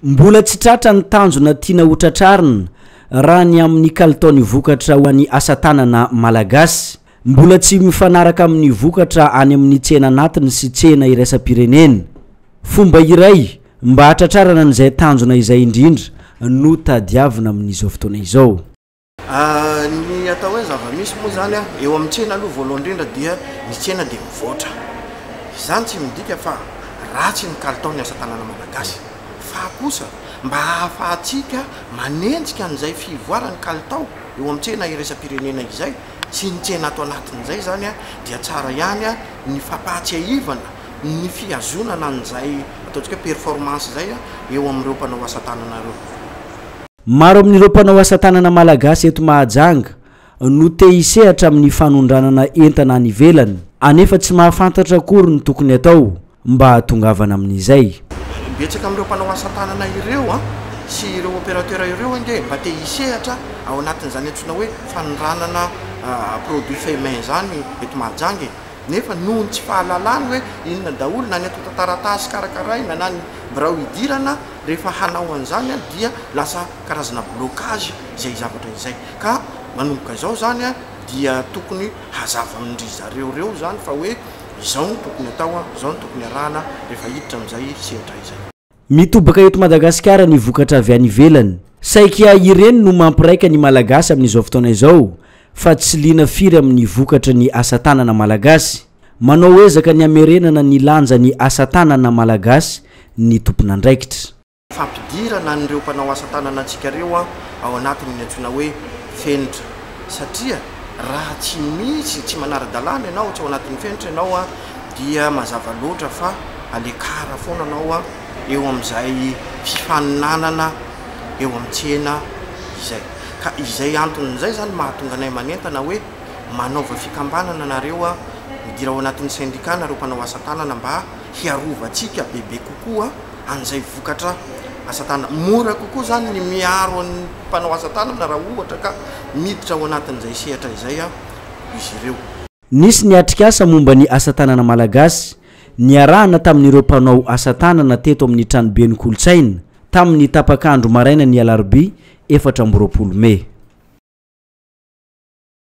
Mbola tsy tratra ny tanjona tiana hotratrarina raha ny amin'ny kalitao vokatra ho an'ny asa tanana malagasy. Mbola tsy mifanaraka amin'ny vokatra any amin'ny tsena natiny sy tsena iraisam-pirenena. Fomba iray mba hatratrarana an'izay tanjona izay indrindra no tadiavina amin'izao fotoana izao. Ny atao hoe zava-misy moa zany eo amin'ny tsena aloha voalohany indrindra dia ny tsena dia mivoatra. Izany tsy midika fa ratsy ny kalitaon'ny asa tanana malagasy. Fa kosa mba hahafahantsika manenjika an'izay fivoarany kalitao eo amin'ny tsena iraisam-pirenena izay sy ny tsena ato anatin'izay zany dia tsara ihany ny fampatsiahivana ny fiazonana an'izay ataontsika performance zay eo amin'ireo mpanao asa tanana ireo. Maro amin'ireo mpanao asa tanana malagasy eto Mahajanga no te hisehatra amin'ny fanondranana entana any ivelany anefa tsy mahafantatra akory ny tokony atao mba hatongavana amin'izay. Betsaka amin'ireo mpanao asa tanana ireo sy ireo opérateur ireo nge mba te hisehatra ao anatin'izany antsoina hoe fanondranana produit fait main zany eto Mahajanga, nefa noho tsy fahalalany hoe inona daholo na ny atota taratasy karakaraina na ny birao idirana rehefa hanao an'izany dia lasa karazana blocage zay zavatra izay. Ka manomboka izao zany dia tokony hazava amindry zareo reo zany fa hoe izao tokony atao izao tokony arahana rehefa hiditra amin'izay sehatra izay. Mitobaka eto Madagasikara ny vokatra avy any ivelany. Saika ireny no mampiraika ny malagasy amin'izao fotoana izao fa tsy liana firy amin'ny vokatra ny asa tanana malagasy. Manao ezaka ny amerenana ny lanja ny asa tanana malagasy ny tompona andraikitra. Fampidirana an'ireo mpanao asa tanana antsika reo ao anatin'ny antsoina hoe fenitra, satria raha tsy misy tsy manara-dalàna ianao tsy ao anatin'ny fenitra ianao dia mazava loatra fa alekara foana anao eo amin'izay fifaninanana eo amin'ny tsena izay. Ka izay anton'izay zany mahatonga anay manentana hoe manaova fikambanana nareo midira ao anatin'ny syndicat nareo mpanao asa tanana mba hiarovantsika bebe kokoa an'izay vokatra asa tanana. Mora kokoa zany ny miaro ny mpanao asa tanana raha ohatra ka miditra ao anatin'izay sehatra izay izy ireo. Nisy ny atrikasa momba ny asa tanana malagasy niarahana tamin'ireo mpanao asa tanana teto amin'ny tranoben'ny kolotsaina tamin'ny tapakandro maraina ny alarobia 4 Mei.